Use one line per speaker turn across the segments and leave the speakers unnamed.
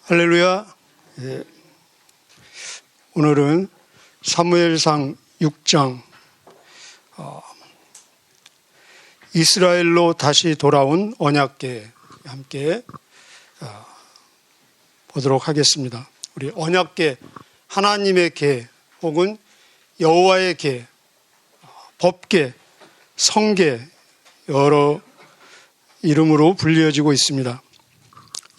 할렐루야. 오늘은 사무엘상 6장 이스라엘로 다시 돌아온 언약궤 함께 보도록 하겠습니다. 우리 언약궤, 하나님의 궤 혹은 여호와의 궤, 법궤, 성궤 여러 이름으로 불려지고 있습니다.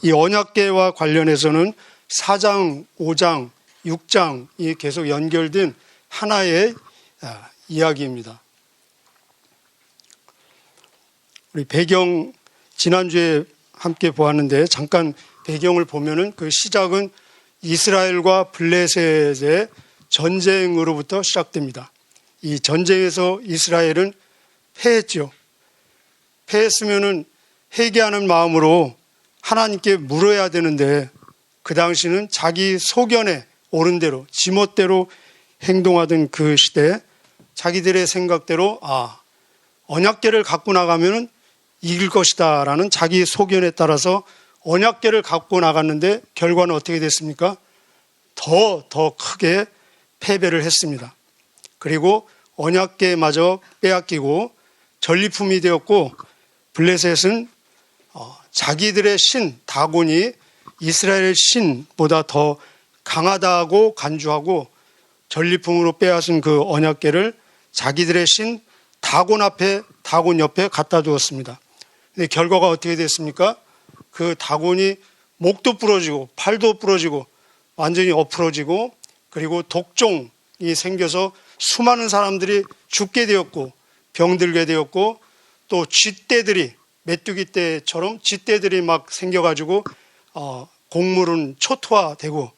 이 언약궤와 관련해서는 4장, 5장, 6장이 계속 연결된 하나의 이야기입니다. 우리 배경 지난주에 함께 보았는데 잠깐 배경을 보면은 그 시작은 이스라엘과 블레셋의 전쟁으로부터 시작됩니다. 이 전쟁에서 이스라엘은 패했죠. 패했으면은 회개하는 마음으로 하나님께 물어야 되는데 그 당시는 자기 소견에 옳은 대로 지멋대로 행동하던 그 시대에 자기들의 생각대로 언약궤를 갖고 나가면 이길 것이다 라는 자기 소견에 따라서 언약궤를 갖고 나갔는데 결과는 어떻게 됐습니까? 더 크게 패배를 했습니다. 그리고 언약궤마저 빼앗기고 전리품이 되었고 블레셋은 자기들의 신 다곤이 이스라엘 신보다 더 강하다고 간주하고 전리품으로 빼앗은 그 언약궤를 자기들의 신 다곤 옆에 갖다 두었습니다. 근데 결과가 어떻게 됐습니까? 그 다곤이 목도 부러지고 팔도 부러지고 완전히 엎어지고 그리고 독종이 생겨서 수많은 사람들이 죽게 되었고 병들게 되었고 또 쥐떼들이 메뚜기 떼처럼 쥐떼들이 막 생겨가지고 곡물은 초토화되고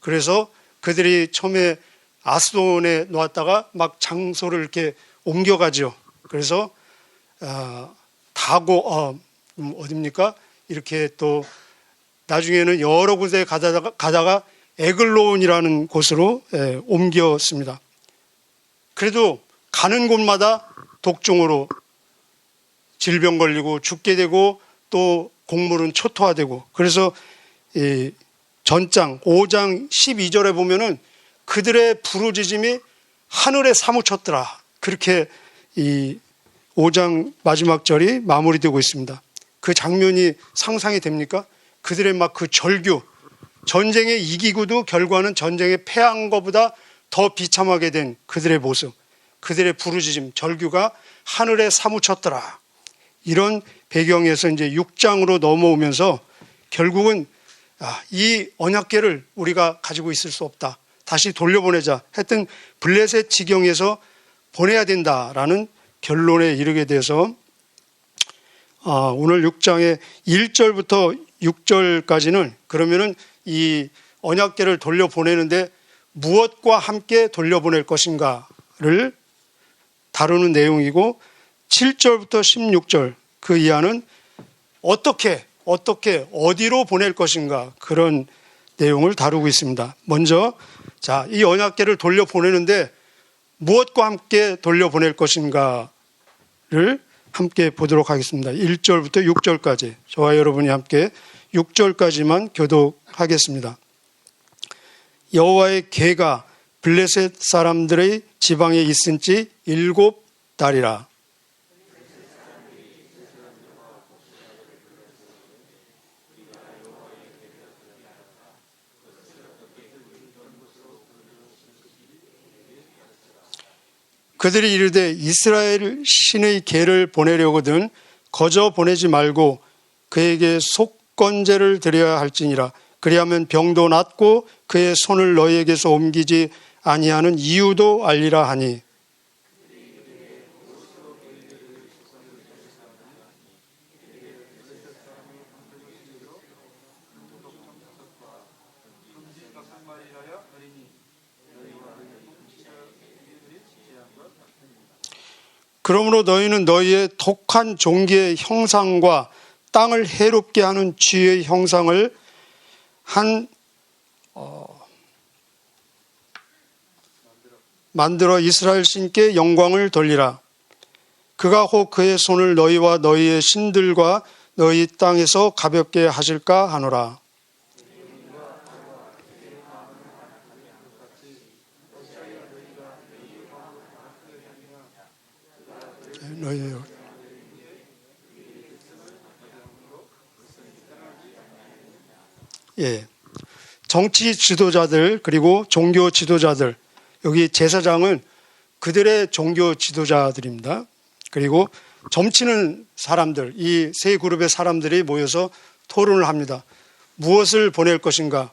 그래서 그들이 처음에 아스돈에 놓았다가 막 장소를 이렇게 옮겨가죠. 그래서 어딥니까? 이렇게 또 나중에는 여러 곳에 가다가 에글론이라는 곳으로 옮겼습니다. 그래도 가는 곳마다 독종으로 질병 걸리고 죽게 되고 또 곡물은 초토화되고 그래서 이 전장 5장 12절에 보면은 그들의 부르짖음이 하늘에 사무쳤더라. 그렇게 이 5장 마지막 절이 마무리되고 있습니다. 그 장면이 상상이 됩니까? 그들의 막 그 절규, 전쟁에 이기고도 결과는 전쟁에 패한 것보다 더 비참하게 된 그들의 모습, 그들의 부르짖음, 절규가 하늘에 사무쳤더라. 이런 배경에서 이제 6장으로 넘어오면서 결국은 이 언약궤를 우리가 가지고 있을 수 없다. 다시 돌려보내자. 하여튼 블레셋 지경에서 보내야 된다라는 결론에 이르게 돼서 오늘 6장의 1절부터 6절까지는 그러면은 이 언약궤를 돌려보내는데 무엇과 함께 돌려보낼 것인가를 다루는 내용이고 7절부터 16절 그 이하는 어떻게 어디로 보낼 것인가 그런 내용을 다루고 있습니다. 먼저 이 언약궤를 돌려보내는데 무엇과 함께 돌려보낼 것인가를 함께 보도록 하겠습니다. 1절부터 6절까지 저와 여러분이 함께 6절까지만 교독하겠습니다. 여호와의 궤가 블레셋 사람들의 지방에 있은 지 7달이라. 그들이 이르되 이스라엘 신의 궤를 보내려거든 거저 보내지 말고 그에게 속건제를 드려야 할지니라. 그리하면 병도 낫고 그의 손을 너희에게서 옮기지 아니하는 이유도 알리라 하니. 그러므로 너희는 너희의 독한 종기의 형상과 땅을 해롭게 하는 쥐의 형상을 만들어 이스라엘 신께 영광을 돌리라. 그가 혹 그의 손을 너희와 너희의 신들과 너희 땅에서 가볍게 하실까 하노라. 너희 예, 정치 지도자들 그리고 종교 지도자들, 여기 제사장은 그들의 종교 지도자들입니다. 그리고 점치는 사람들, 이 세 그룹의 사람들이 모여서 토론을 합니다. 무엇을 보낼 것인가?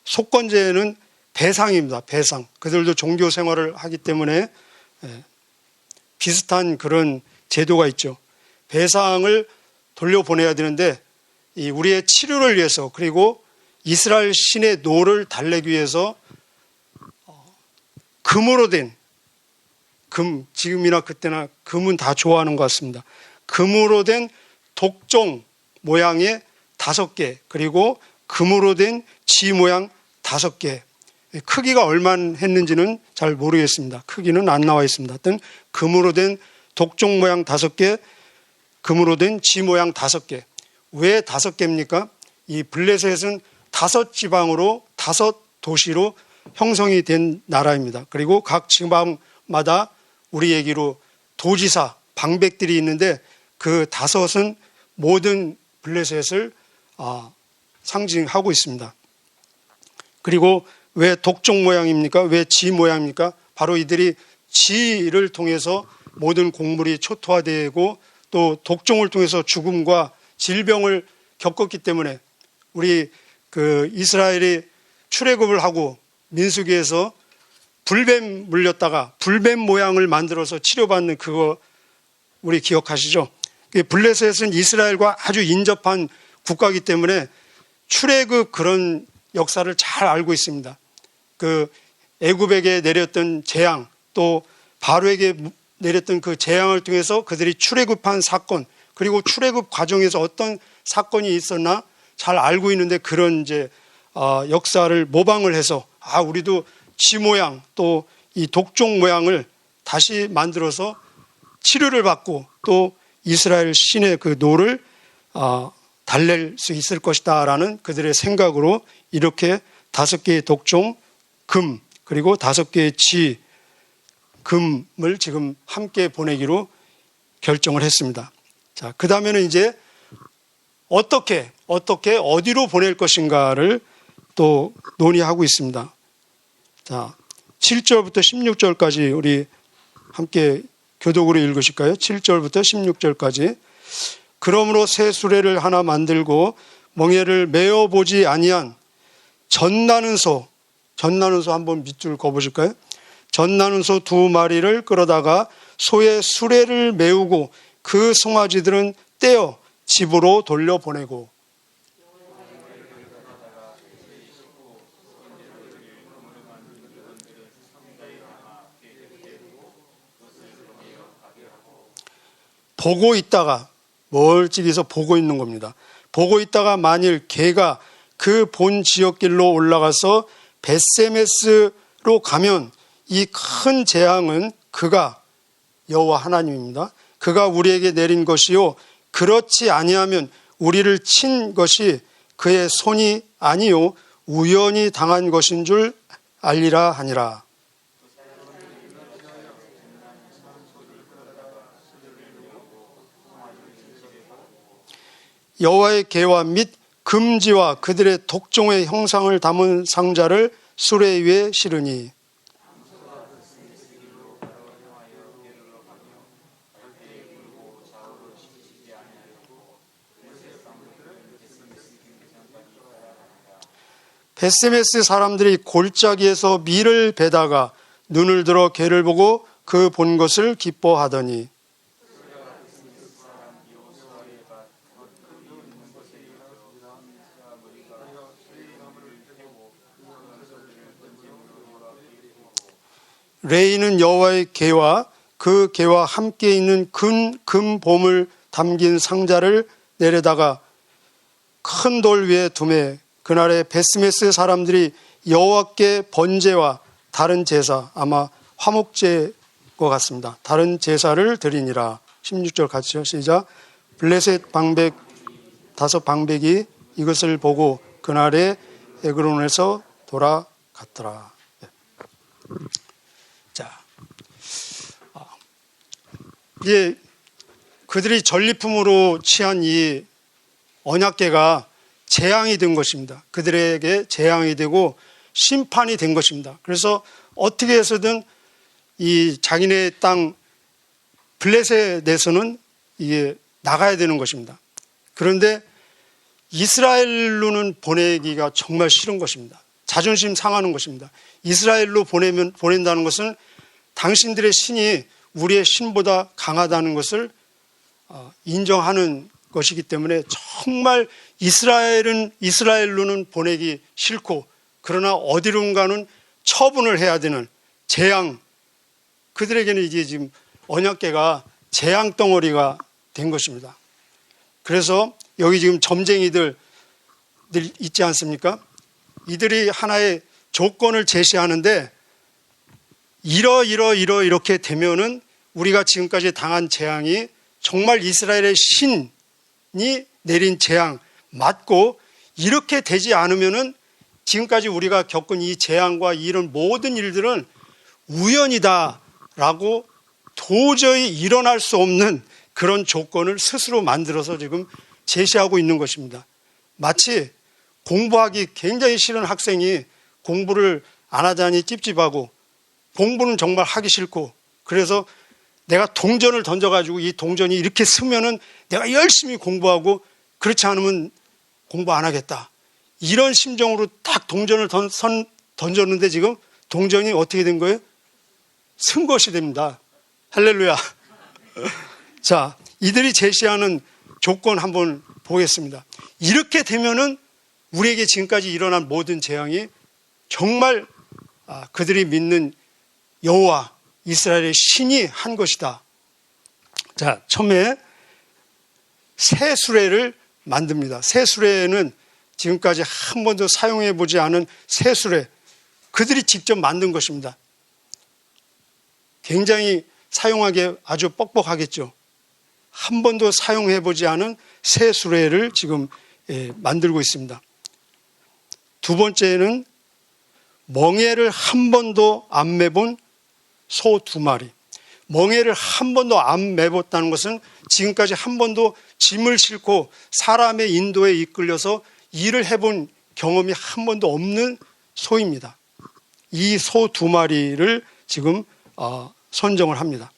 속건제는 배상입니다. 배상. 그들도 종교 생활을 하기 때문에 비슷한 그런 제도가 있죠. 배상을 돌려보내야 되는데 우리의 치료를 위해서, 그리고 이스라엘 신의 노를 달래기 위해서 금으로 된, 금, 지금이나 그때나 금은 다 좋아하는 것 같습니다. 금으로 된 독종 모양의 5개, 그리고 금으로 된 쥐 모양 5개. 크기가 얼마나 했는지는 잘 모르겠습니다. 크기는 안 나와 있습니다. 하여튼 금으로 된 독종 모양 5개, 금으로 된 쥐 모양 5개. 왜 5개입니까? 이 블레셋은 5지방으로 5도시로 형성이 된 나라입니다. 그리고 각 지방마다 우리 얘기로 도지사, 방백들이 있는데 그 5은 모든 블레셋을 상징하고 있습니다. 그리고 왜 독종 모양입니까? 왜 쥐 모양입니까? 바로 이들이 쥐를 통해서 모든 곡물이 초토화되고 또 독종을 통해서 죽음과 질병을 겪었기 때문에 우리 이스라엘이 출애굽을 하고 민수기에서 불뱀 물렸다가 불뱀 모양을 만들어서 치료받는 그거 우리 기억하시죠? 블레셋은 이스라엘과 아주 인접한 국가이기 때문에 출애굽 그런 역사를 잘 알고 있습니다. 애굽에게 내렸던 재앙, 또 바로에게 내렸던 그 재앙을 통해서 그들이 출애굽한 사건, 그리고 출애굽 과정에서 어떤 사건이 있었나 잘 알고 있는데, 그런 역사를 모방을 해서 우리도 쥐 모양 또 이 독종 모양을 다시 만들어서 치료를 받고 또 이스라엘 신의 그 노를 달랠 수 있을 것이다라는 그들의 생각으로 이렇게 5개의 독종 금, 그리고 5개의 쥐 금을 지금 함께 보내기로 결정을 했습니다. 자, 그 다음에는 이제 어떻게 어디로 보낼 것인가를 또 논의하고 있습니다. 자, 7절부터 16절까지 우리 함께 교독으로 읽으실까요? 7절부터 16절까지. 그러므로 새 수레를 하나 만들고 멍에를 메어보지 아니한 젖나는 소 한번 밑줄 그어보실까요? 젖나는 소 2마리를 끌어다가 소의 수레를 메우고 그 송아지들은 떼어 집으로 돌려보내고. 보고 있다가, 멀찍이서 보고 있는 겁니다. 보고 있다가 만일 개가 그 본 지역길로 올라가서 벳세메스로 가면 이 큰 재앙은 그가, 여호와 하나님입니다. 그가 우리에게 내린 것이요, 그렇지 아니하면 우리를 친 것이 그의 손이 아니요 우연히 당한 것인 줄 알리라 하니라. 여호와의 계와 및 금지와 그들의 독종의 형상을 담은 상자를 수레 위에 실으니. 벳세메스 사람들이 골짜기에서 밀을 베다가 눈을 들어 개를 보고 그 본 것을 기뻐하더니. 레이는 여호와의 계와 그 계와 함께 있는 금봄을 담긴 상자를 내려다가 큰 돌 위에 두매 그날에 벳세메스 사람들이 여호와께 번제와 다른 제사, 아마 화목제인 것 같습니다. 다른 제사를 드리니라. 16절 같이요. 시작. 블레셋 방백 5 방백이 이것을 보고 그날에 에그론에서 돌아갔더라. 자, 이제 그들이 전리품으로 취한 이 언약궤가 재앙이 된 것입니다. 그들에게 재앙이 되고 심판이 된 것입니다. 그래서 어떻게 해서든 이 자기네 땅 블레셋에 대해서는 이게 나가야 되는 것입니다. 그런데 이스라엘로는 보내기가 정말 싫은 것입니다. 자존심 상하는 것입니다. 이스라엘로 보낸다는 것은 당신들의 신이 우리의 신보다 강하다는 것을 인정하는 것이기 때문에 정말 이스라엘로는 보내기 싫고, 그러나 어디론가는 처분을 해야 되는 재앙, 그들에게는 이게 지금 언약궤가 재앙 덩어리가 된 것입니다. 그래서 여기 지금 점쟁이들 있지 않습니까? 이들이 하나의 조건을 제시하는데 이렇게 되면은 우리가 지금까지 당한 재앙이 정말 이스라엘의 신이 내린 재앙 맞고, 이렇게 되지 않으면은 지금까지 우리가 겪은 이 재앙과 이런 모든 일들은 우연이다라고 도저히 일어날 수 없는 그런 조건을 스스로 만들어서 지금 제시하고 있는 것입니다. 마치 공부하기 굉장히 싫은 학생이 공부를 안 하자니 찝찝하고, 공부는 정말 하기 싫고, 그래서 내가 동전을 던져가지고 이 동전이 이렇게 쓰면은 내가 열심히 공부하고, 그렇지 않으면 공부 안 하겠다, 이런 심정으로 딱 동전을 던졌는데 지금 동전이 어떻게 된 거예요? 쓴 것이 됩니다. 할렐루야. 자, 이들이 제시하는 조건 한번 보겠습니다. 이렇게 되면은 우리에게 지금까지 일어난 모든 재앙이 정말 그들이 믿는 여호와 이스라엘의 신이 한 것이다. 자, 처음에 새 수레를 만듭니다. 새 수레는 지금까지 한 번도 사용해 보지 않은 새 수레, 그들이 직접 만든 것입니다. 굉장히 사용하기 아주 뻑뻑하겠죠. 한 번도 사용해 보지 않은 새 수레를 지금 만들고 있습니다. 두 번째는 멍에를 한 번도 안 매본 소 2마리. 멍에를 한 번도 안 매봤다는 것은 지금까지 한 번도 짐을 싣고 사람의 인도에 이끌려서 일을 해본 경험이 한 번도 없는 소입니다. 이 소 2마리를 지금 선정을 합니다.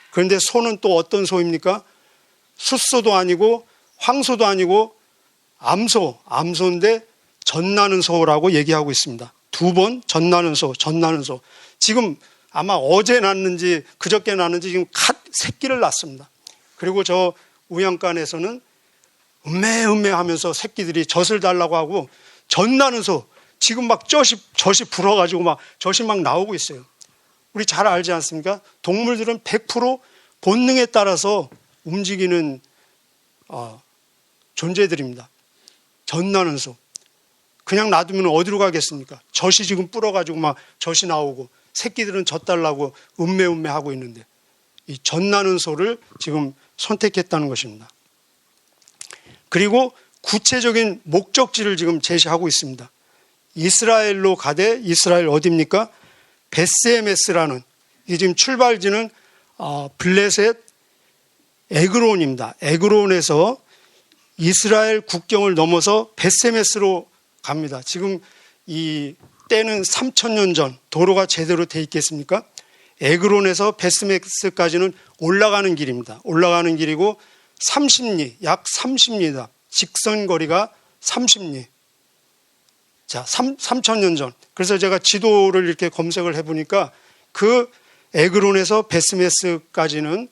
그런데 소는 또 어떤 소입니까? 숫소도 아니고 황소도 아니고 암소인데 젖나는 소라고 얘기하고 있습니다. 2번 젖나는 소. 지금 아마 어제 낳았는지 그저께 낳았는지 지금 갓 새끼를 낳습니다. 그리고 저 우양간에서는 음메 하면서 새끼들이 젖을 달라고 하고, 젖나는 소, 지금 막 젖이 불어가지고 막 젖이 막 나오고 있어요. 우리 잘 알지 않습니까? 동물들은 100% 본능에 따라서 움직이는 존재들입니다. 젖나는 소. 그냥 놔두면 어디로 가겠습니까? 젖이 지금 불어가지고 막 젖이 나오고, 새끼들은 젖 달라고 음메 하고 있는데, 이 젖나는 소를 지금 선택했다는 것입니다. 그리고 구체적인 목적지를 지금 제시하고 있습니다. 이스라엘로 가되, 이스라엘 어디입니까? 베스에메스라는, 이 지금 출발지는 블레셋 에그론입니다. 에그론에서 이스라엘 국경을 넘어서 베스에메스로 갑니다. 지금 이 때는 3000년 전, 도로가 제대로 돼 있겠습니까? 에그론에서 베스메스까지는 올라가는 길입니다. 올라가는 길이고 30리, 약 30리다. 직선 거리가 30리. 자, 3000년 전. 그래서 제가 지도를 이렇게 검색을 해보니까 그 에그론에서 베스메스까지는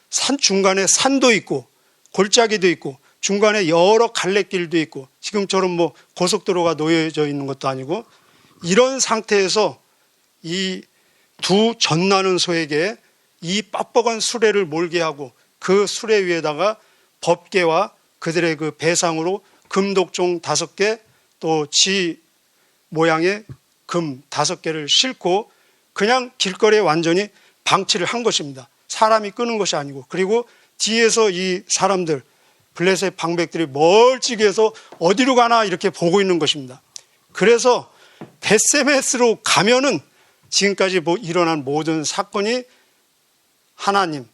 산 중간에 산도 있고 골짜기도 있고 중간에 여러 갈래길도 있고, 지금처럼 뭐 고속도로가 놓여져 있는 것도 아니고, 이런 상태에서 이 두 젖나는 소에게 이 빡빡한 수레를 몰게 하고, 그 수레 위에다가 법궤와 그들의 그 배상으로 금독종 5개, 또 쥐 모양의 금 5개를 싣고 그냥 길거리에 완전히 방치를 한 것입니다. 사람이 끄는 것이 아니고. 그리고 뒤에서 이 사람들, 블레셋 방백들이 멀찍이에서 어디로 가나 이렇게 보고 있는 것입니다. 그래서 베스메스로 가면은 지금까지 일어난 모든 사건이 하나님,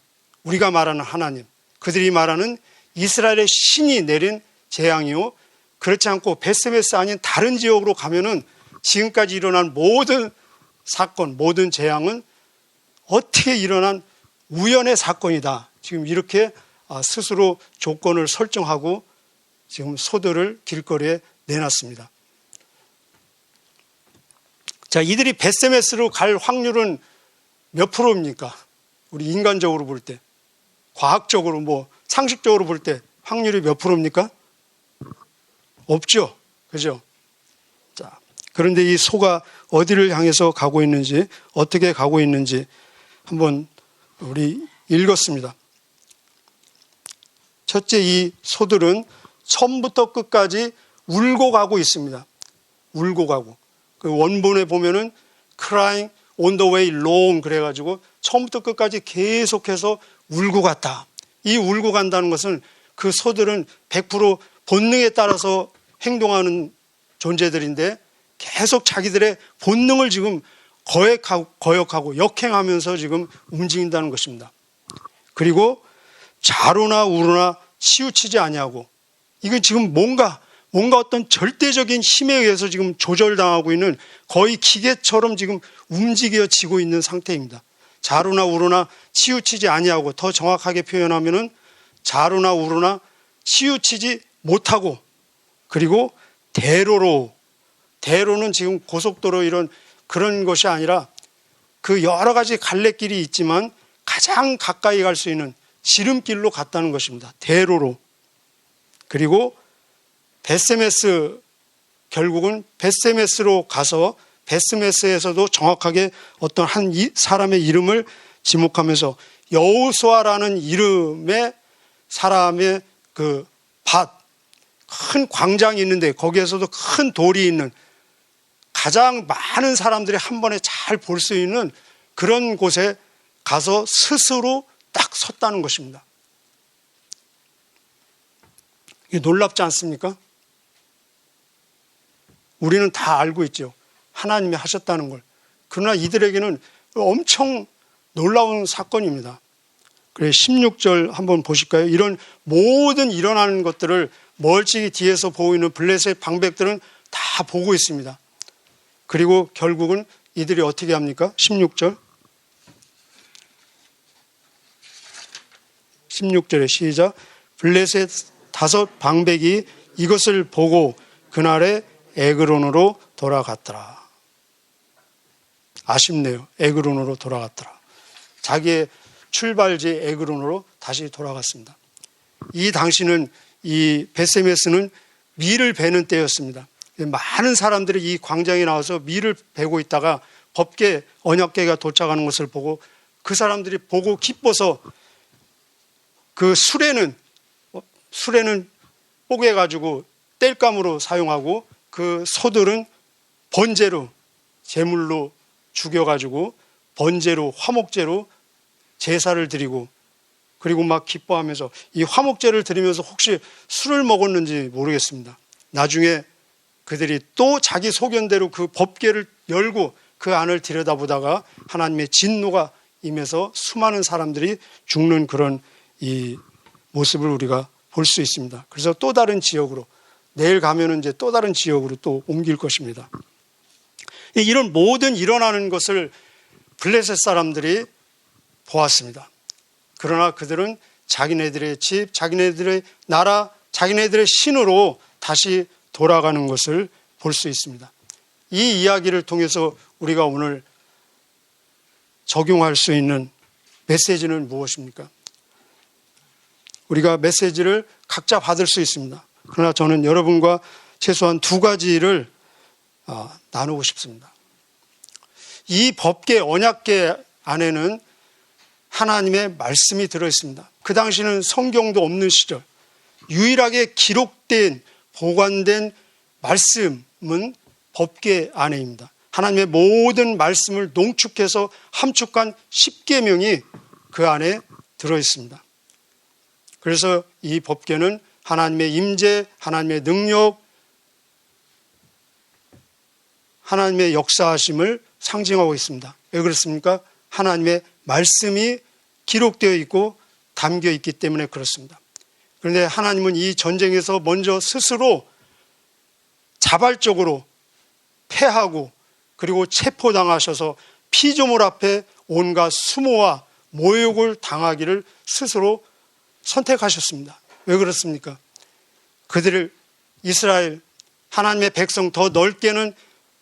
우리가 말하는 하나님, 그들이 말하는 이스라엘의 신이 내린 재앙이요, 그렇지 않고 베스메스 아닌 다른 지역으로 가면은 지금까지 일어난 모든 사건, 모든 재앙은 어떻게 일어난 우연의 사건이다. 지금 이렇게 스스로 조건을 설정하고 지금 소들을 길거리에 내놨습니다. 자, 이들이 베스메스로 갈 확률은 몇 프로입니까? 우리 인간적으로 볼 때, 과학적으로 상식적으로 볼 때 확률이 몇 프로입니까? 없죠. 그죠? 자, 그런데 이 소가 어디를 향해서 가고 있는지, 어떻게 가고 있는지 한번 우리 읽었습니다. 첫째, 이 소들은 처음부터 끝까지 울고 가고 있습니다. 울고 가고. 그 원본에 보면은 crying on the way long 그래가지고 처음부터 끝까지 계속해서 울고 갔다. 이 울고 간다는 것은 그 소들은 100% 본능에 따라서 행동하는 존재들인데 계속 자기들의 본능을 지금 거역하고 역행하면서 지금 움직인다는 것입니다. 그리고 좌로나 우로나 치우치지 아니하고, 이건 지금 뭔가 어떤 절대적인 힘에 의해서 지금 조절당하고 있는 거의 기계처럼 지금 움직여지고 있는 상태입니다. 좌로나 우로나 치우치지 아니하고, 더 정확하게 표현하면은 좌로나 우로나 치우치지 못하고, 그리고 대로는 지금 고속도로 이런 그런 것이 아니라 그 여러 가지 갈래길이 있지만 가장 가까이 갈 수 있는 지름길로 갔다는 것입니다. 대로로. 그리고 베스메스, 결국은 베스메스로 가서 베스메스에서도 정확하게 어떤 한 사람의 이름을 지목하면서 여호수아라는 이름의 사람의 그 밭, 큰 광장이 있는데 거기에서도 큰 돌이 있는, 가장 많은 사람들이 한 번에 잘 볼 수 있는 그런 곳에 가서 스스로 딱 섰다는 것입니다. 이게 놀랍지 않습니까? 우리는 다 알고 있죠. 하나님이 하셨다는 걸. 그러나 이들에게는 엄청 놀라운 사건입니다. 그래서 16절 한번 보실까요? 이런 모든 일어나는 것들을 멀찍이 뒤에서 보고 있는 블레셋 방백들은 다 보고 있습니다. 그리고 결국은 이들이 어떻게 합니까? 16절에 시작. 블레셋 5 방백이 이것을 보고 그날에 에그론으로 돌아갔더라. 아쉽네요. 에그론으로 돌아갔더라. 자기의 출발지 에그론으로 다시 돌아갔습니다. 이 당시는 이 베스메스는 밀을 베는 때였습니다. 많은 사람들이 이 광장에 나와서 밀을 베고 있다가 법궤, 언약궤가 도착하는 것을 보고 그 사람들이 보고 기뻐서 그 수레는 뽀개가지고 땔감으로 사용하고 그 소들은 번제로 제물로 죽여가지고 번제로 화목제로 제사를 드리고, 그리고 막 기뻐하면서 이 화목제를 드리면서 혹시 술을 먹었는지 모르겠습니다. 나중에 그들이 또 자기 소견대로 그 법궤를 열고 그 안을 들여다보다가 하나님의 진노가 임해서 수많은 사람들이 죽는 그런 이 모습을 우리가 볼 수 있습니다. 그래서 또 다른 지역으로, 내일 가면은 이제 또 다른 지역으로 또 옮길 것입니다. 이런 모든 일어나는 것을 블레셋 사람들이 보았습니다. 그러나 그들은 자기네들의 집, 자기네들의 나라, 자기네들의 신으로 다시 돌아가는 것을 볼 수 있습니다. 이 이야기를 통해서 우리가 오늘 적용할 수 있는 메시지는 무엇입니까? 우리가 메시지를 각자 받을 수 있습니다. 그러나 저는 여러분과 최소한 2가지를 나누고 싶습니다. 이 법궤, 언약궤 안에는 하나님의 말씀이 들어있습니다. 그 당시는 성경도 없는 시절, 유일하게 기록된, 보관된 말씀은 법궤 안에입니다. 하나님의 모든 말씀을 농축해서 함축한 10계명이 그 안에 들어있습니다. 그래서 이 법궤는 하나님의 임재, 하나님의 능력, 하나님의 역사하심을 상징하고 있습니다. 왜 그렇습니까? 하나님의 말씀이 기록되어 있고 담겨 있기 때문에 그렇습니다. 그런데 하나님은 이 전쟁에서 먼저 스스로 자발적으로 패하고 그리고 체포당하셔서 피조물 앞에 온갖 수모와 모욕을 당하기를 스스로 선택하셨습니다. 왜 그렇습니까? 그들을 이스라엘 하나님의 백성 더 넓게는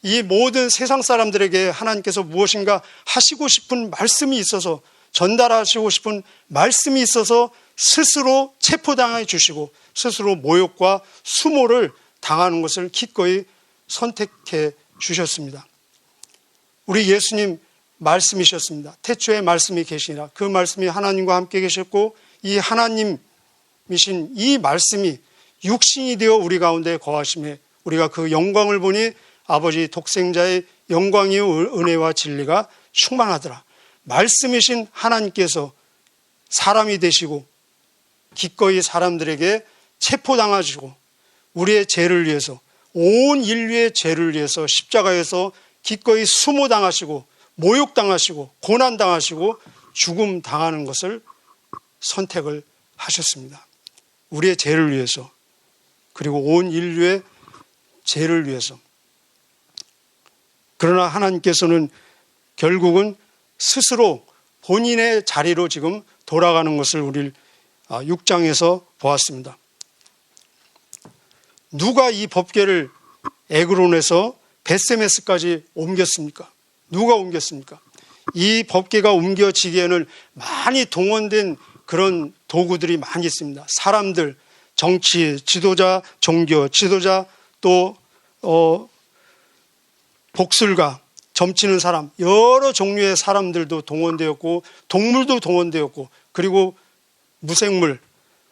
이 모든 세상 사람들에게 하나님께서 무엇인가 하시고 싶은 말씀이 있어서 전달하시고 싶은 말씀이 있어서 스스로 체포당해 주시고 스스로 모욕과 수모를 당하는 것을 기꺼이 선택해 주셨습니다. 우리 예수님 말씀이셨습니다. 태초에 말씀이 계시니라. 그 말씀이 하나님과 함께 계셨고 이 하나님이신 이 말씀이 육신이 되어 우리 가운데 거하심에 우리가 그 영광을 보니 아버지 독생자의 영광이요 은혜와 진리가 충만하더라. 말씀이신 하나님께서 사람이 되시고 기꺼이 사람들에게 체포당하시고 우리의 죄를 위해서 온 인류의 죄를 위해서 십자가에서 기꺼이 수모당하시고 모욕당하시고 고난당하시고 죽음당하는 것을 선택을 하셨습니다. 우리의 죄를 위해서 그리고 온 인류의 죄를 위해서. 그러나 하나님께서는 결국은 스스로 본인의 자리로 지금 돌아가는 것을 우리 6장에서 보았습니다. 누가 이 법궤를 에그론에서 벳세메스까지 옮겼습니까? 누가 옮겼습니까? 이 법궤가 옮겨지기에는 많이 동원된 그런 도구들이 많이 있습니다. 사람들, 정치, 지도자, 종교, 지도자, 또 복술가, 점치는 사람, 여러 종류의 사람들도 동원되었고 동물도 동원되었고 그리고 무생물,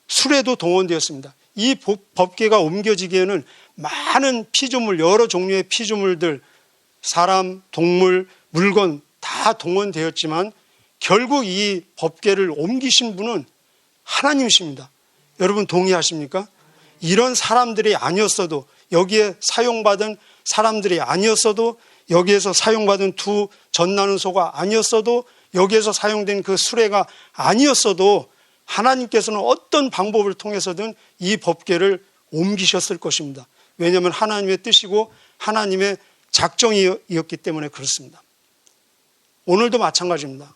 수레도 동원되었습니다. 이 법궤가 옮겨지기에는 많은 피조물, 여러 종류의 피조물들, 사람, 동물, 물건 다 동원되었지만 결국 이 법궤를 옮기신 분은 하나님이십니다. 여러분 동의하십니까? 이런 사람들이 아니었어도 여기에 사용받은 사람들이 아니었어도 여기에서 사용받은 두 젖나는 소가 아니었어도 여기에서 사용된 그 수레가 아니었어도 하나님께서는 어떤 방법을 통해서든 이 법궤를 옮기셨을 것입니다. 왜냐하면 하나님의 뜻이고 하나님의 작정이었기 때문에 그렇습니다. 오늘도 마찬가지입니다.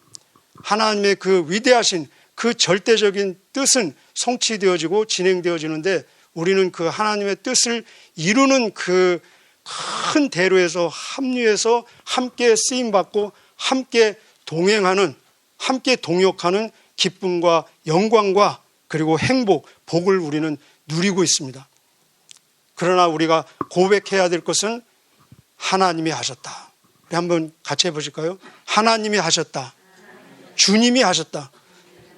하나님의 그 위대하신 그 절대적인 뜻은 성취되어지고 진행되어지는데 우리는 그 하나님의 뜻을 이루는 그 큰 대로에서 합류해서 함께 쓰임받고 함께 동행하는, 함께 동역하는 기쁨과 영광과 그리고 행복, 복을 우리는 누리고 있습니다. 그러나 우리가 고백해야 될 것은 하나님이 하셨다. 우리 한번 같이 해보실까요? 하나님이 하셨다. 주님이 하셨다.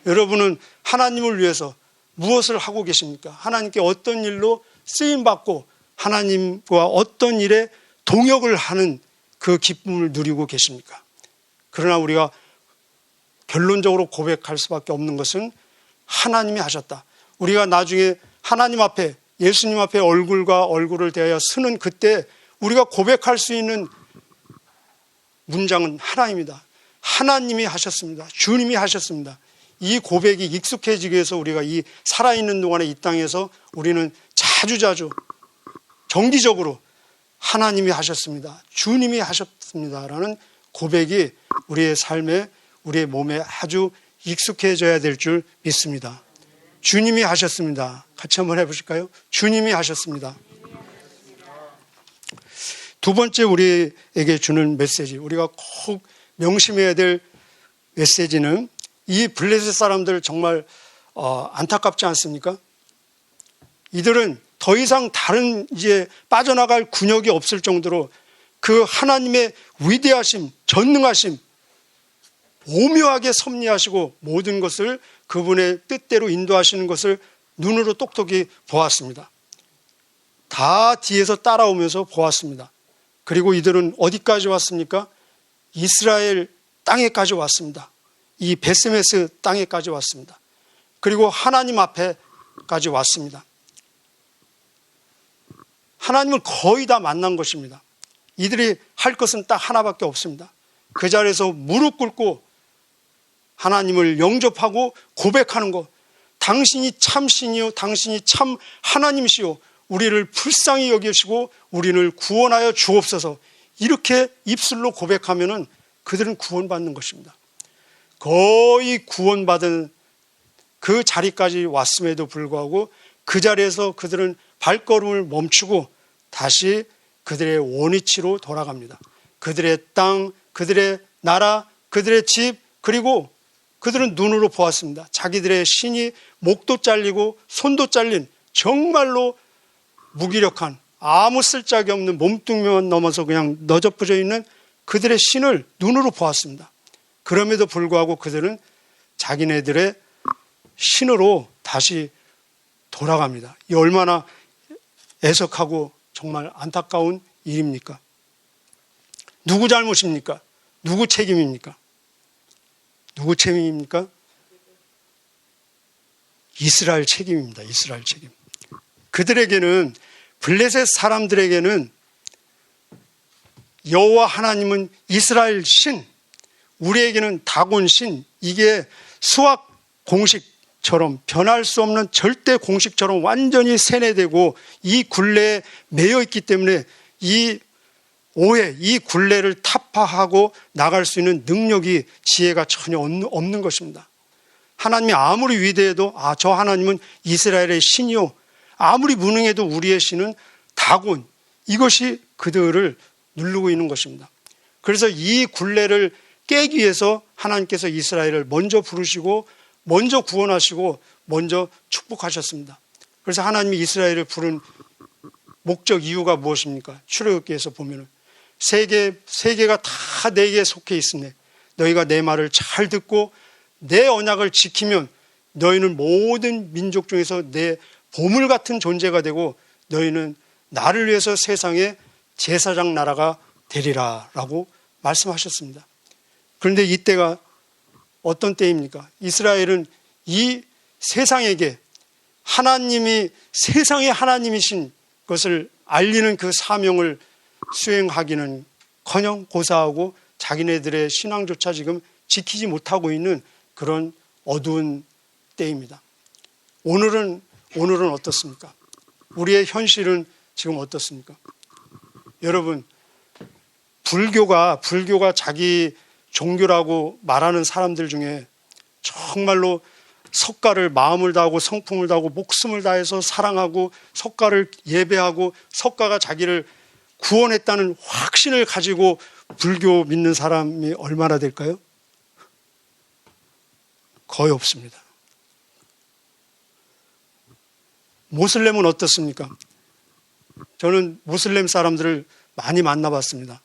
여러분은 하나님을 위해서 무엇을 하고 계십니까? 하나님께 어떤 일로 쓰임받고 하나님과 어떤 일에 동역을 하는 그 기쁨을 누리고 계십니까? 그러나 우리가 결론적으로 고백할 수밖에 없는 것은 하나님이 하셨다. 우리가 나중에 하나님 앞에, 예수님 앞에 얼굴과 얼굴을 대하여 서는 그때 우리가 고백할 수 있는 문장은 하나입니다. 하나님이 하셨습니다. 주님이 하셨습니다. 이 고백이 익숙해지기 위해서 우리가 이 살아있는 동안에 이 땅에서 우리는 자주자주 정기적으로 하나님이 하셨습니다. 주님이 하셨습니다라는 고백이 우리의 삶에, 우리의 몸에 아주 익숙해져야 될 줄 믿습니다. 주님이 하셨습니다. 같이 한번 해보실까요? 주님이 하셨습니다. 두 번째 우리에게 주는 메시지, 우리가 꼭 명심해야 될 메시지는 이 블레셋 사람들 정말 안타깝지 않습니까? 이들은 더 이상 다른 이제 빠져나갈 군역이 없을 정도로 그 하나님의 위대하심, 전능하심, 오묘하게 섭리하시고 모든 것을 그분의 뜻대로 인도하시는 것을 눈으로 똑똑히 보았습니다. 다 뒤에서 따라오면서 보았습니다. 그리고 이들은 어디까지 왔습니까? 이스라엘 땅에까지 왔습니다. 이 벳세메스 땅에까지 왔습니다. 그리고 하나님 앞에까지 왔습니다. 하나님을 거의 다 만난 것입니다. 이들이 할 것은 딱 하나밖에 없습니다. 그 자리에서 무릎 꿇고 하나님을 영접하고 고백하는 것, 당신이 참 신이요 당신이 참 하나님이시요 우리를 불쌍히 여기시고 우리를 구원하여 주옵소서, 이렇게 입술로 고백하면은 그들은 구원받는 것입니다. 거의 구원받은 그 자리까지 왔음에도 불구하고 그 자리에서 그들은 발걸음을 멈추고 다시 그들의 원위치로 돌아갑니다. 그들의 땅, 그들의 나라, 그들의 집, 그리고 그들은 눈으로 보았습니다. 자기들의 신이 목도 잘리고 손도 잘린 정말로 무기력한 아무 쓸데기 없는 몸뚱이만 넘어서 그냥 너저부져 있는 그들의 신을 눈으로 보았습니다. 그럼에도 불구하고 그들은 자기네들의 신으로 다시 돌아갑니다. 이 얼마나 애석하고 정말 안타까운 일입니까? 누구 잘못입니까? 누구 책임입니까? 누구 책임입니까? 이스라엘 책임입니다. 이스라엘 책임. 그들에게는, 블레셋 사람들에게는 여호와 하나님은 이스라엘 신, 우리에게는 다곤 신, 이게 수학 공식처럼 변할 수 없는 절대 공식처럼 완전히 세뇌되고 이 굴레에 매여 있기 때문에 이 오해, 이 굴레를 타파하고 나갈 수 있는 능력이, 지혜가 전혀 없는 것입니다. 하나님이 아무리 위대해도 저 하나님은 이스라엘의 신이요, 아무리 무능해도 우리의 신은 다곤, 이것이 그들을 누르고 있는 것입니다. 그래서 이 굴레를 깨기 위해서 하나님께서 이스라엘을 먼저 부르시고 먼저 구원하시고 먼저 축복하셨습니다. 그래서 하나님이 이스라엘을 부른 목적, 이유가 무엇입니까? 출애굽기에서 보면은 세계가 다 내게 속해 있으네. 너희가 내 말을 잘 듣고 내 언약을 지키면 너희는 모든 민족 중에서 내 보물 같은 존재가 되고 너희는 나를 위해서 세상의 제사장 나라가 되리라 라고 말씀하셨습니다. 그런데 이때가 어떤 때입니까? 이스라엘은 이 세상에게 하나님이 세상의 하나님이신 것을 알리는 그 사명을 수행하기는 커녕 고사하고 자기네들의 신앙조차 지금 지키지 못하고 있는 그런 어두운 때입니다. 오늘은 어떻습니까? 우리의 현실은 지금 어떻습니까? 여러분, 불교가 자기 종교라고 말하는 사람들 중에 정말로 석가를 마음을 다하고 성품을 다하고 목숨을 다해서 사랑하고 석가를 예배하고 석가가 자기를 구원했다는 확신을 가지고 불교 믿는 사람이 얼마나 될까요? 거의 없습니다. 모슬렘은 어떻습니까? 저는 모슬렘 사람들을 많이 만나봤습니다.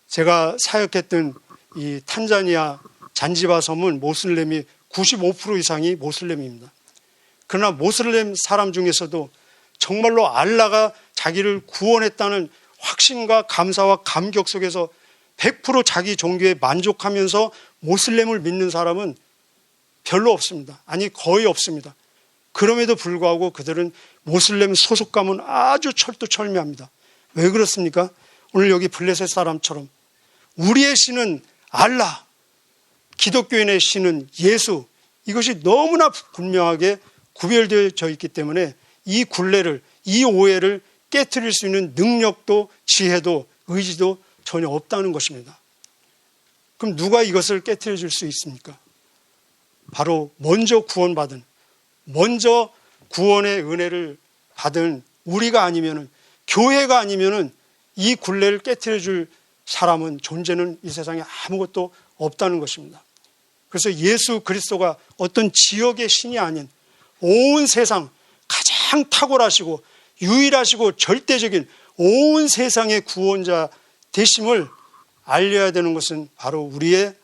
제가 사역했던 이 탄자니아 잔지바 섬은 모슬렘이 95% 이상이 모슬렘입니다. 그러나 모슬렘 사람 중에서도 정말로 알라가 자기를 구원했다는 확신과 감사와 감격 속에서 100% 자기 종교에 만족하면서 모슬렘을 믿는 사람은 별로 없습니다. 아니, 거의 없습니다. 그럼에도 불구하고 그들은 모슬렘 소속감은 아주 철두철미합니다. 왜 그렇습니까? 오늘 여기 블레셋 사람처럼 우리의 신은 알라, 기독교인의 신은 예수, 이것이 너무나 분명하게 구별되어 있기 때문에 이 굴레를, 이 오해를 깨트릴 수 있는 능력도 지혜도 의지도 전혀 없다는 것입니다. 그럼 누가 이것을 깨트려 줄 수 있습니까? 바로 먼저 구원받은, 먼저 구원의 은혜를 받은 우리가 아니면은, 교회가 아니면은 이 굴레를 깨트려 줄 사람은, 존재는 이 세상에 아무것도 없다는 것입니다. 그래서 예수 그리스도가 어떤 지역의 신이 아닌 온 세상 가장 탁월하시고 유일하시고 절대적인 온 세상의 구원자 되심을 알려야 되는 것은 바로 우리의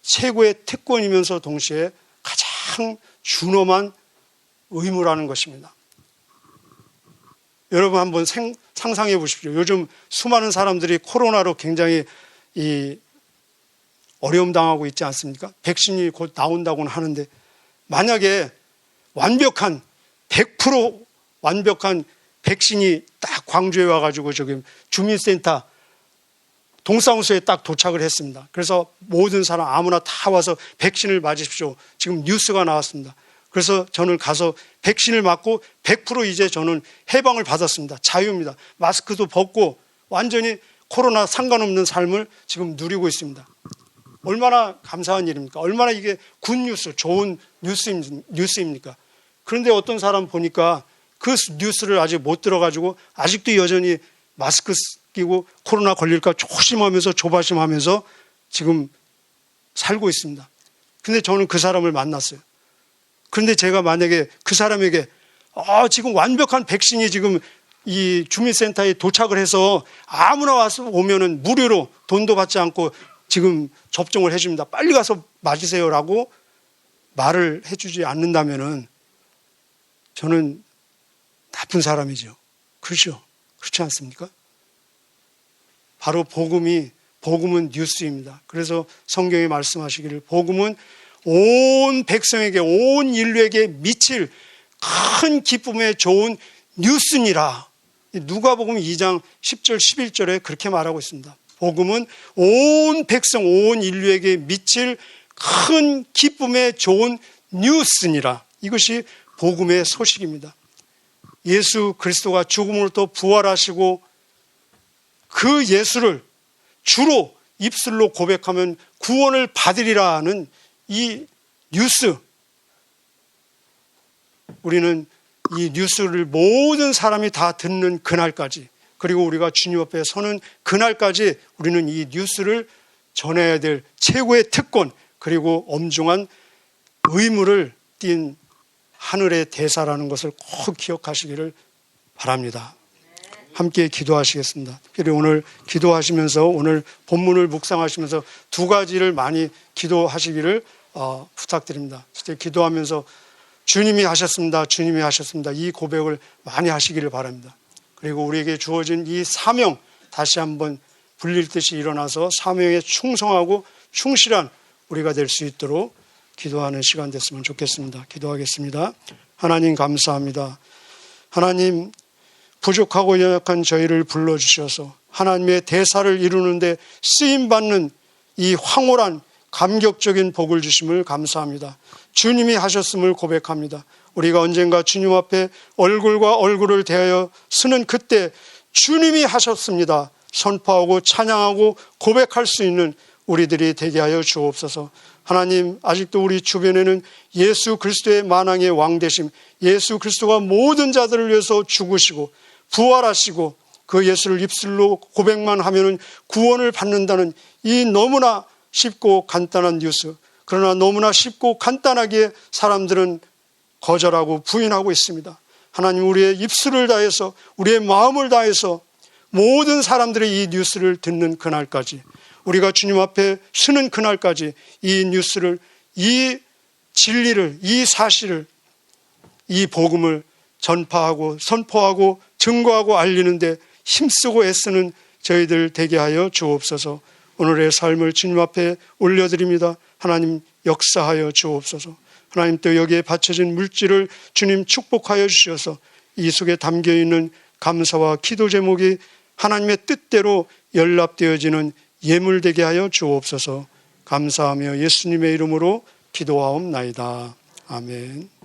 최고의 특권이면서 동시에 가장 준엄한 의무라는 것입니다. 여러분 한번 상상해 보십시오. 요즘 수많은 사람들이 코로나로 굉장히 어려움 당하고 있지 않습니까? 백신이 곧 나온다고는 하는데, 만약에 완벽한 100% 완벽한 백신이 딱 광주에 와가지고 저기 주민센터 동사무소에 딱 도착을 했습니다. 그래서 모든 사람 아무나 다 와서 백신을 맞으십시오. 지금 뉴스가 나왔습니다. 그래서 저는 가서 백신을 맞고 100% 이제 저는 해방을 받았습니다. 자유입니다. 마스크도 벗고 완전히 코로나 상관없는 삶을 지금 누리고 있습니다. 얼마나 감사한 일입니까? 얼마나 이게 굿뉴스, 좋은 뉴스입니까? 그런데 어떤 사람 보니까 그 뉴스를 아직 못 들어가지고 아직도 여전히 마스크 끼고 코로나 걸릴까 조심하면서 조바심하면서 지금 살고 있습니다. 근데 저는 그 사람을 만났어요. 그런데 제가 만약에 그 사람에게 지금 완벽한 백신이 지금 이 주민센터에 도착을 해서 아무나 와서 오면은 무료로 돈도 받지 않고 지금 접종을 해줍니다. 빨리 가서 맞으세요라고 말을 해주지 않는다면은 저는 나쁜 사람이죠. 그렇죠? 그렇지 않습니까? 바로 복음은 뉴스입니다. 그래서 성경이 말씀하시기를 복음은 온 백성에게, 온 인류에게 미칠 큰 기쁨의 좋은 뉴스니라. 누가복음 2장 10절 11절에 그렇게 말하고 있습니다. 복음은 온 백성, 온 인류에게 미칠 큰 기쁨의 좋은 뉴스니라. 이것이 복음의 소식입니다. 예수 그리스도가 죽음으로부터 부활하시고 그 예수를 주로 입술로 고백하면 구원을 받으리라는 이 뉴스, 우리는 이 뉴스를 모든 사람이 다 듣는 그날까지, 그리고 우리가 주님 앞에 서는 그날까지 우리는 이 뉴스를 전해야 될 최고의 특권, 그리고 엄중한 의무를 띈 하늘의 대사라는 것을 꼭 기억하시기를 바랍니다. 함께 기도하시겠습니다. 특별히 오늘 기도하시면서, 오늘 본문을 묵상하시면서 두 가지를 많이 기도하시기를 부탁드립니다. 진짜 기도하면서 주님이 하셨습니다. 주님이 하셨습니다. 이 고백을 많이 하시기를 바랍니다. 그리고 우리에게 주어진 이 사명 다시 한번 불릴 듯이 일어나서 사명에 충성하고 충실한 우리가 될 수 있도록 기도하는 시간 됐으면 좋겠습니다. 기도하겠습니다. 하나님 감사합니다. 하나님, 부족하고 연약한 저희를 불러주셔서 하나님의 대사를 이루는데 쓰임받는 이 황홀한 감격적인 복을 주심을 감사합니다. 주님이 하셨음을 고백합니다. 우리가 언젠가 주님 앞에 얼굴과 얼굴을 대하여 서는 그때 주님이 하셨습니다. 선포하고 찬양하고 고백할 수 있는 우리들이 되게 하여 주옵소서. 하나님, 아직도 우리 주변에는 예수 그리스도의 만왕의 왕되심, 예수 그리스도가 모든 자들을 위해서 죽으시고 부활하시고 그 예수를 입술로 고백만 하면은 구원을 받는다는 이 너무나 쉽고 간단한 뉴스, 그러나 너무나 쉽고 간단하게 사람들은 거절하고 부인하고 있습니다. 하나님, 우리의 입술을 다해서, 우리의 마음을 다해서 모든 사람들이 이 뉴스를 듣는 그날까지, 우리가 주님 앞에 서는 그날까지 이 뉴스를, 이 진리를, 이 사실을, 이 복음을 전파하고 선포하고 증거하고 알리는데 힘쓰고 애쓰는 저희들 되게 하여 주옵소서. 오늘의 삶을 주님 앞에 올려드립니다. 하나님, 역사하여 주옵소서. 하나님, 또 여기에 바쳐진 물질을 주님 축복하여 주셔서 이 속에 담겨있는 감사와 기도 제목이 하나님의 뜻대로 연락되어지는 예물되게 하여 주옵소서. 감사하며 예수님의 이름으로 기도하옵나이다. 아멘.